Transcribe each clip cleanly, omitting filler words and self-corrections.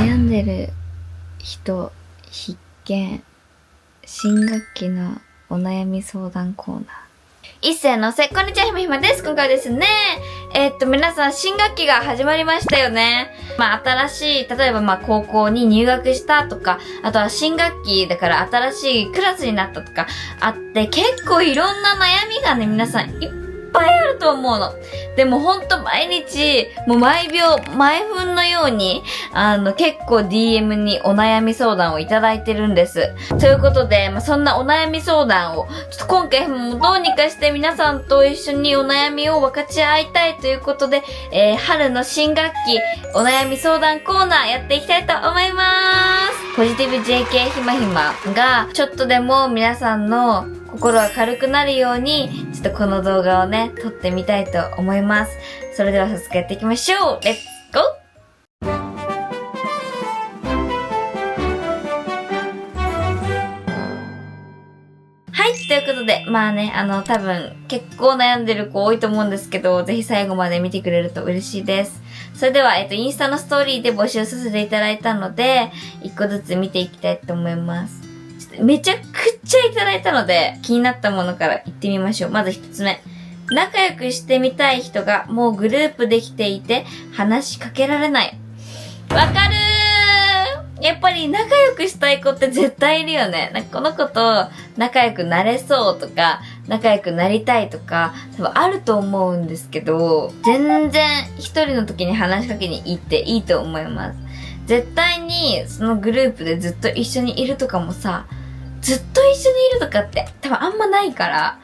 悩んでる人必見。新学期のお悩み相談コーナー。一斉のせ、こんにちは、ひまひまです。今回はですね、皆さん新学期が始まりましたよね。新しい、例えば高校に入学したとか、あとは新学期だから新しいクラスになったとかあって、結構いろんな悩みがね、皆さんいっぱいあると思うの。でもほんと毎日、もう毎秒、毎分のように、結構 DM にお悩み相談をいただいてるんです。ということで、そんなお悩み相談を、ちょっと今回もどうにかして皆さんと一緒にお悩みを分かち合いたいということで、春の新学期、お悩み相談コーナーやっていきたいと思います。ポジティブ JK ひまひまが、ちょっとでも皆さんの心が軽くなるように、ちょっとこの動画をね、撮ってみたいと思います。それでは早速やっていきましょう。レッツゴー！はい、ということで、多分結構悩んでる子多いと思うんですけど、ぜひ最後まで見てくれると嬉しいです。それでは、インスタのストーリーで募集させていただいたので、一個ずつ見ていきたいと思います。めちゃくちゃいただいたので、気になったものから行ってみましょう。まず一つ目。仲良くしてみたい人がもうグループできていて話しかけられない。わかるー！やっぱり仲良くしたい子って絶対いるよね。この子と仲良くなれそうとか、仲良くなりたいとか、多分あると思うんですけど、全然一人の時に話しかけに行っていいと思います。絶対にそのグループでずっと一緒にいるとかもさ、ずっと一緒にいるとかって多分あんまないから、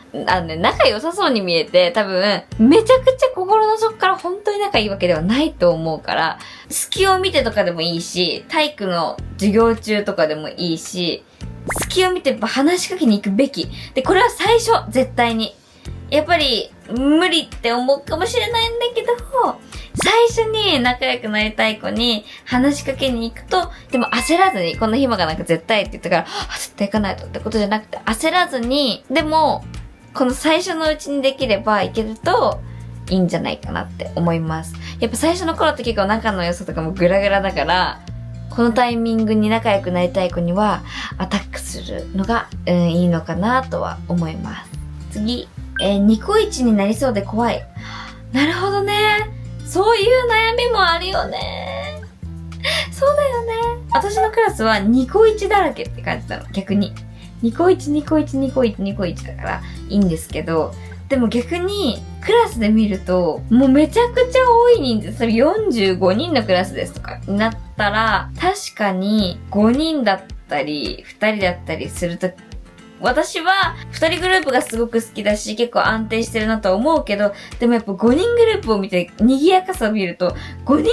仲良さそうに見えて多分めちゃくちゃ心の底から本当に仲いいわけではないと思うから、隙を見てとかでもいいし、体育の授業中とかでもいいし、隙を見てやっぱ話しかけに行くべき。で、これは最初、絶対に。やっぱり無理って思うかもしれないんだけど、最初に仲良くなりたい子に話しかけに行くと、でも焦らずに、このひまが絶対って言ったから、絶対行かないとってことじゃなくて、焦らずに、でも、この最初のうちにできればいけると、いいんじゃないかなって思います。やっぱ最初の頃って結構仲の良さとかもグラグラだから、このタイミングに仲良くなりたい子には、アタックするのが、いいのかなとは思います。次、ニコイチになりそうで怖い。なるほどね。そういう悩みもあるよね。そうだよね。私のクラスはニコイチだらけって感じなの、逆に。ニコイチだからいいんですけど、でも逆にクラスで見ると、もうめちゃくちゃ多い人数、それ45人のクラスですとかになったら、確かに5人だったり、2人だったりすると、私は2人グループがすごく好きだし、結構安定してるなとは思うけど、でもやっぱ5人グループを見て、賑やかさを見ると、5人グル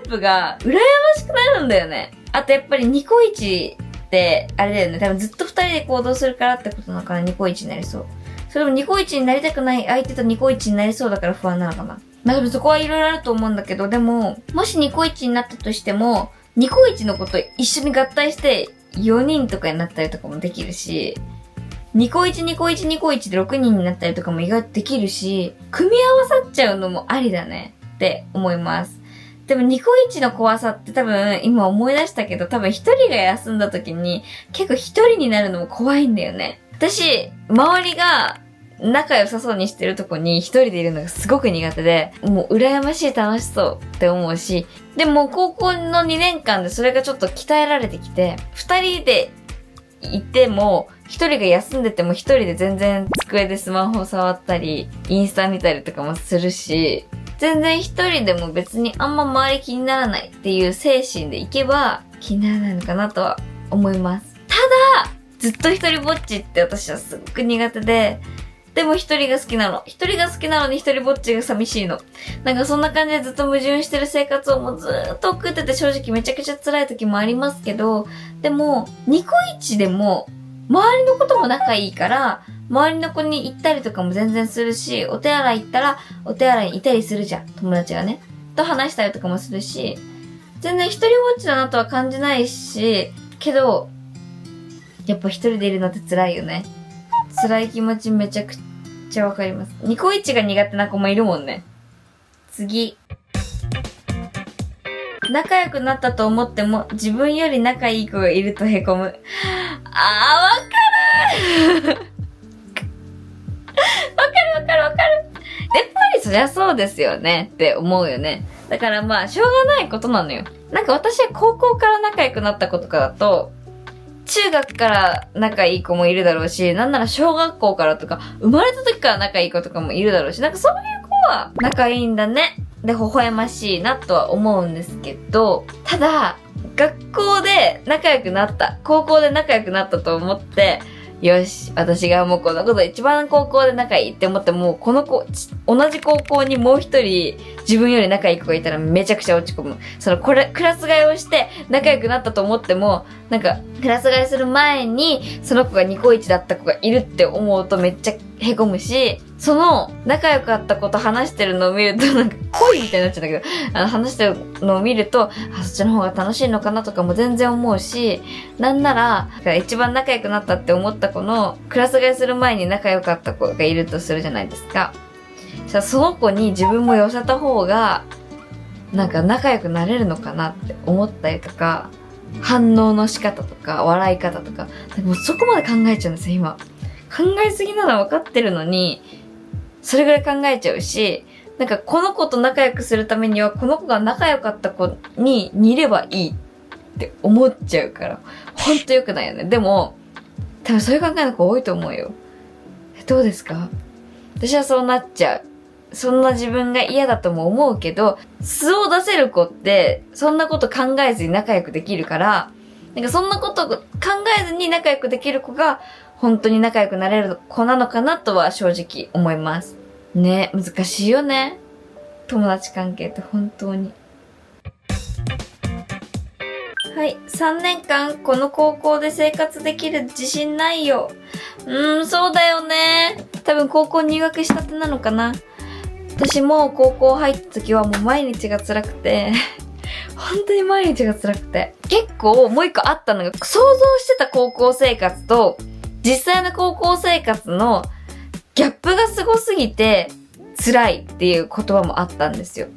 ープが羨ましくなるんだよね。あとやっぱりニコイチって、あれだよね。多分ずっと2人で行動するからってことなのかな、ニコイチになりそう。それもニコイチになりたくない相手とニコイチになりそうだから不安なのかな。多分そこはいろいろあると思うんだけど、でも、もしニコイチになったとしても、ニコイチの子と一緒に合体して4人とかになったりとかもできるし、ニコイチで6人になったりとかも意外とできるし、組み合わさっちゃうのもありだねって思います。でもニコイチの怖さって多分今思い出したけど、多分一人が休んだ時に結構一人になるのも怖いんだよね。私、周りが仲良さそうにしてるとこに一人でいるのがすごく苦手で、もう羨ましい楽しそうって思うし、でも高校の2年間でそれがちょっと鍛えられてきて、2人でいても、一人が休んでても一人で全然机でスマホ触ったり、インスタ見たりとかもするし、全然一人でも別にあんま周り気にならないっていう精神でいけば気にならないのかなとは思います。ただ、ずっと一人ぼっちって私はすごく苦手で、でも一人が好きなの。一人が好きなのに一人ぼっちが寂しいの。そんな感じでずっと矛盾してる生活をもうずーっと送ってて正直めちゃくちゃ辛い時もありますけど、でも、ニコイチでも、周りの子とも仲いいから、周りの子に行ったりとかも全然するし、お手洗い行ったら、お手洗いにいたりするじゃん。友達がね。と話したりとかもするし、全然一人ぼっちだなとは感じないし、けど、やっぱ一人でいるのって辛いよね。辛い気持ちめちゃくちゃわかります。ニコイチが苦手な子もいるもんね。次。仲良くなったと思っても自分より仲いい子がいるとへこむ。わかるわかる。やっぱりそりゃそうですよねって思うよね。だからまあしょうがないことなのよ。なんか私は高校から仲良くなった子とかだと、中学から仲いい子もいるだろうし、なんなら小学校からとか、生まれた時から仲いい子とかもいるだろうし、なんかそういう子は仲いいんだね。で、微笑ましいなとは思うんですけど、ただ、学校で仲良くなった、高校で仲良くなったと思って、よし、私がもうこの子と一番高校で仲いいって思っても、この子、同じ高校にもう一人自分より仲いい子がいたらめちゃくちゃ落ち込む。クラス替えをして仲良くなったと思っても、なんか、クラス替えする前にその子がニコイチだった子がいるって思うとめっちゃへこむし、その仲良かった子と話してるのを見るとなんか恋みたいになっちゃうんだけど、話してるのを見ると、そっちの方が楽しいのかなとかも全然思うし、なんなら、一番仲良くなったって思った子のクラス替えする前に仲良かった子がいるとするじゃないですか。その子に自分も寄せた方が、なんか仲良くなれるのかなって思ったりとか、反応の仕方とか、笑い方とか、もうそこまで考えちゃうんですよ、今。考えすぎなのは分かってるのに、それぐらい考えちゃうし、なんかこの子と仲良くするためには、この子が仲良かった子に似ればいいって思っちゃうから、ほんと良くないよね。でも、多分そういう考えの子多いと思うよ。どうですか？私はそうなっちゃう。そんな自分が嫌だとも思うけど、素を出せる子って、そんなこと考えずに仲良くできるから、なんかそんなこと考えずに仲良くできる子が、本当に仲良くなれる子なのかなとは正直思います。ね、難しいよね。友達関係って本当に。はい、3年間この高校で生活できる自信ないよ。そうだよね。多分高校入学したてなのかな。私も高校入った時はもう毎日が辛くて本当に毎日が辛くて、結構もう一個あったのが、想像してた高校生活と実際の高校生活のギャップがすごすぎて辛いっていう言葉もあったんですよ。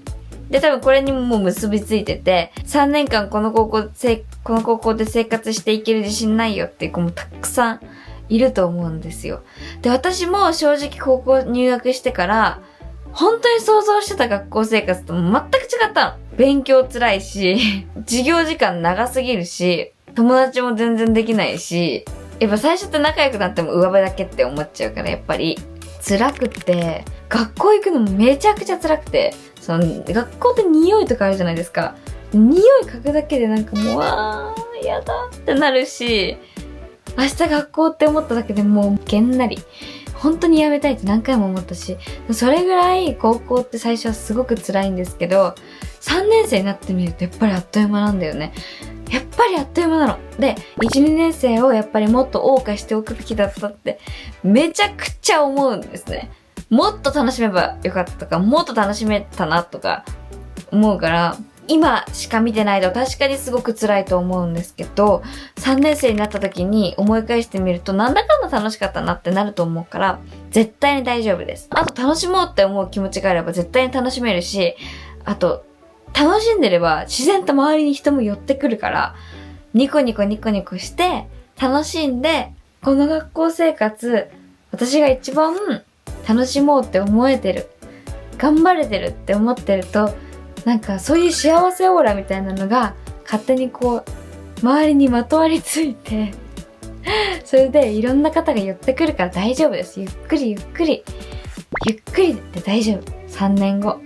で、多分これにももう結びついてて、3年間この高校で生活していける自信ないよっていう子もたくさんいると思うんですよ。で、私も正直高校入学してから、本当に想像してた学校生活と全く違ったの。勉強辛いし、授業時間長すぎるし、友達も全然できないし、やっぱ最初って仲良くなっても上辺だけって思っちゃうから、やっぱり辛くって、学校行くのもめちゃくちゃ辛くて、学校って匂いとかあるじゃないですか。匂い嗅ぐだけでなんかもう、やだってなるし、明日学校って思っただけでもうげんなり。本当にやめたいって何回も思ったし、それぐらい高校って最初はすごく辛いんですけど、3年生になってみるとやっぱりあっという間なんだよね。やっぱりあっという間なの。で、1、2年生をやっぱりもっと謳歌しておくべきだったってめちゃくちゃ思うんですね。もっと楽しめばよかったとか、もっと楽しめたなとか思うから、今しか見てないと確かにすごく辛いと思うんですけど、3年生になった時に思い返してみるとなんだかんだ楽しかったなってなると思うから、絶対に大丈夫です。あと楽しもうって思う気持ちがあれば絶対に楽しめるし、あと楽しんでれば自然と周りに人も寄ってくるから、ニコニコニコニコして楽しんで、この学校生活、私が一番楽しもうって思えてる、頑張れてるって思ってると、なんかそういう幸せオーラみたいなのが勝手にこう周りにまとわりついてそれでいろんな方が寄ってくるから大丈夫です。ゆっくりゆっくりゆっくりで大丈夫。3年後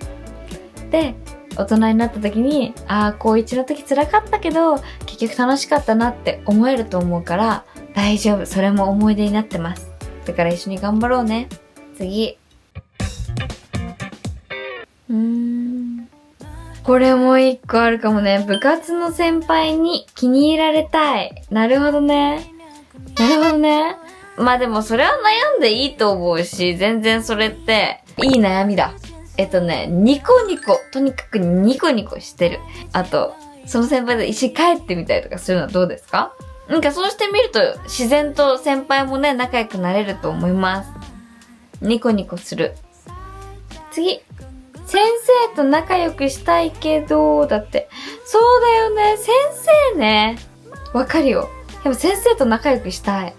で大人になった時に、高1の時辛かったけど結局楽しかったなって思えると思うから大丈夫。それも思い出になってます。だから一緒に頑張ろうね。次、これも一個あるかもね。部活の先輩に気に入られたい。なるほどね。なるほどね。まあでもそれは悩んでいいと思うし、全然それっていい悩みだ。ニコニコ。とにかくニコニコしてる。あと、その先輩と一緒に帰ってみたりとかするのはどうですか？なんかそうしてみると自然と先輩もね、仲良くなれると思います。ニコニコする。次。先生と仲良くしたいけど、だって。そうだよね。先生ね。わかるよ。でも先生と仲良くしたい。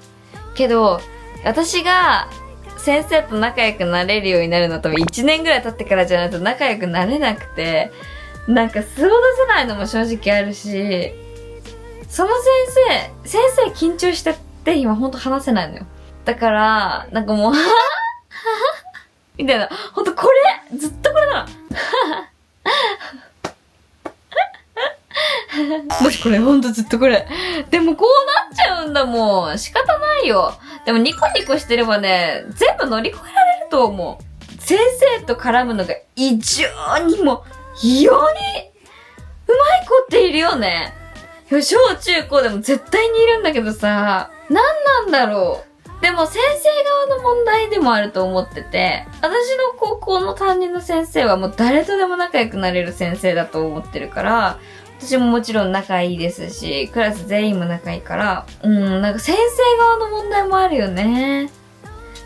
けど、私が先生と仲良くなれるようになるの多分1年ぐらい経ってからじゃないと仲良くなれなくて、なんか素を出せないのも正直あるし、その先生緊張してって今ほんと話せないのよ。だから、なんかもうみたいな。ほんとこれずっとこれなの。もしこれほんとずっとこれ。でもこうなっちゃうんだもん。仕方ないよ。でもニコニコしてればね、全部乗り越えられると思う。先生と絡むのが異常にも異様にうまい子っているよね。小中高でも絶対にいるんだけどさ、何なんだろう。でも先生側の問題でもあると思ってて、私の高校の担任の先生はもう誰とでも仲良くなれる先生だと思ってるから、私ももちろん仲いいですし、クラス全員も仲いいから、なんか先生側の問題もあるよね。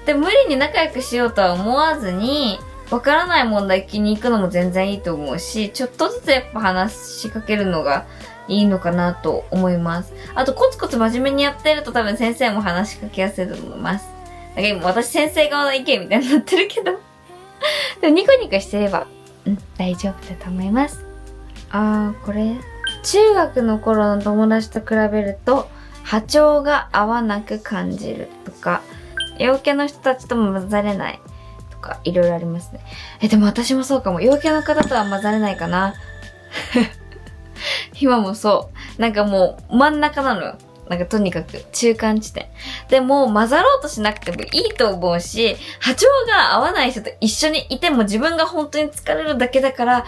で、無理に仲良くしようとは思わずに、わからない問題聞きに行くのも全然いいと思うし、ちょっとずつやっぱ話しかけるのがいいのかなと思います。あとコツコツ真面目にやってると多分先生も話しかけやすいと思います。なんか今私先生側の意見みたいになってるけどでもニコニコしてれば、大丈夫だと思います。これ。中学の頃の友達と比べると波長が合わなく感じるとか、陽キャの人たちとも混ざれないとか、いろいろありますね。でも私もそうかも。陽キャの方とは混ざれないかな。今もそう。なんかもう真ん中なのよ。なんかとにかく中間地点。でも混ざろうとしなくてもいいと思うし、波長が合わない人と一緒にいても自分が本当に疲れるだけだから、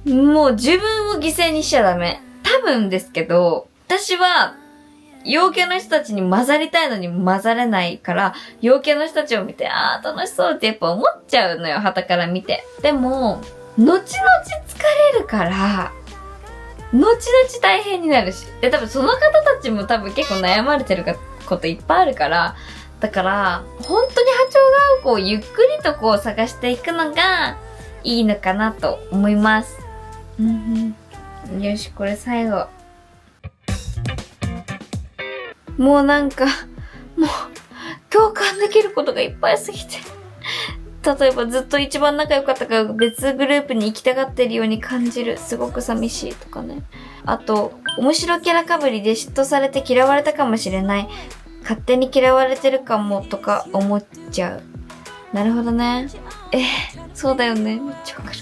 もう自分を犠牲にしちゃダメ。多分ですけど、私は陽キャの人たちに混ざりたいのに混ざれないから、陽キャの人たちを見て、楽しそうってやっぱ思っちゃうのよ、傍から見て。でも、後々疲れるから、後々大変になるし。で、多分その方たちも多分結構悩まれてることいっぱいあるから、だから、本当に波長が合う子をゆっくりとこう探していくのがいいのかなと思います。よし、これ最後。もうなんか、もう、共感できることがいっぱいすぎて。例えばずっと一番仲良かったから別グループに行きたがってるように感じる。すごく寂しいとかね。あと、面白キャラかぶりで嫉妬されて嫌われたかもしれない。勝手に嫌われてるかもとか思っちゃう。なるほどね。そうだよね。めっちゃわかる。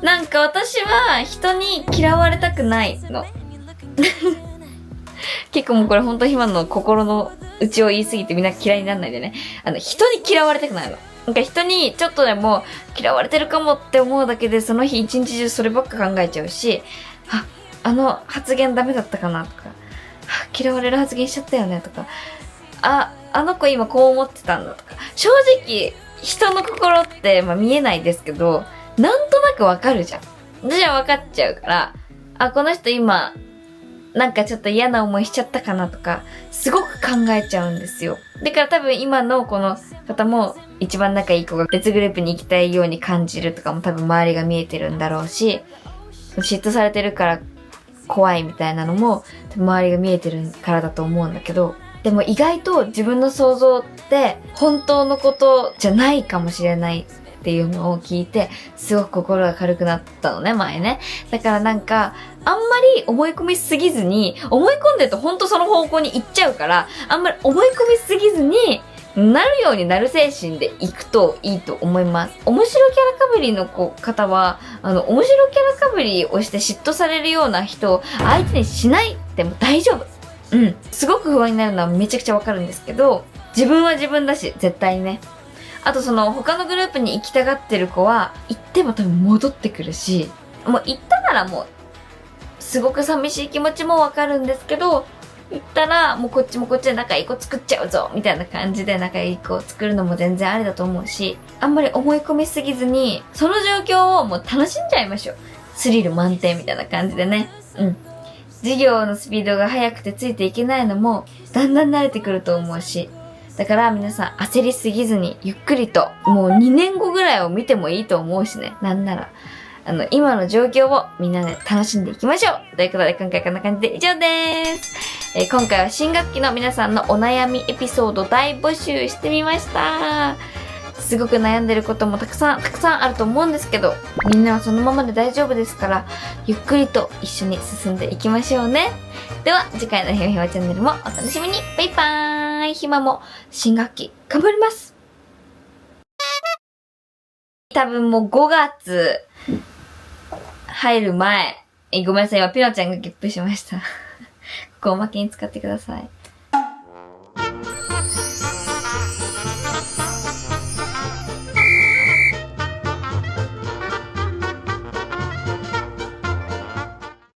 なんか私は人に嫌われたくないの。結構もうこれほんと今の心の内を言いすぎてみんな嫌いにならないでね。人に嫌われたくないの。なんか人にちょっとでも嫌われてるかもって思うだけでその日一日中そればっか考えちゃうし、あの発言ダメだったかなとか、嫌われる発言しちゃったよねとか、あの子今こう思ってたんだとか、正直人の心って見えないですけど、なんとなくわかるじゃん。私はわかっちゃうから、この人今なんかちょっと嫌な思いしちゃったかなとか、すごく考えちゃうんですよ。だから多分今のこの方も一番仲いい子が別グループに行きたいように感じるとかも多分周りが見えてるんだろうし、嫉妬されてるから怖いみたいなのも多分周りが見えてるからだと思うんだけど、でも意外と自分の想像って本当のことじゃないかもしれないっていうのを聞いて、すごく心が軽くなったのね、前ね。だからなんか、あんまり思い込みすぎずに、思い込んでるとほんとその方向に行っちゃうから、あんまり思い込みすぎずに、なるようになる精神で行くといいと思います。面白キャラかぶりの方は、面白キャラかぶりをして嫉妬されるような人を相手にしないでも大丈夫。すごく不安になるのはめちゃくちゃわかるんですけど、自分は自分だし、絶対にね。あとその他のグループに行きたがってる子は行っても多分戻ってくるし、もう行ったならもうすごく寂しい気持ちもわかるんですけど、行ったらもうこっちもこっちで仲いい子作っちゃうぞみたいな感じで仲いい子を作るのも全然ありだと思うし、あんまり思い込みすぎずにその状況をもう楽しんじゃいましょう。スリル満点みたいな感じでね。授業のスピードが速くてついていけないのもだんだん慣れてくると思うし、だから皆さん焦りすぎずにゆっくりと、もう2年後ぐらいを見てもいいと思うしね。なんなら。今の状況をみんなで楽しんでいきましょうということで今回こんな感じで以上です。今回は新学期の皆さんのお悩みエピソード大募集してみました。すごく悩んでることもたくさんあると思うんですけど、みんなはそのままで大丈夫ですから、ゆっくりと一緒に進んでいきましょうね。では、次回のひまひまチャンネルもお楽しみに。バイバーイ。ひまも新学期頑張ります。多分もう5月入る前。ごめんなさい、今ピノちゃんがゲップしました。ここおまけに使ってください。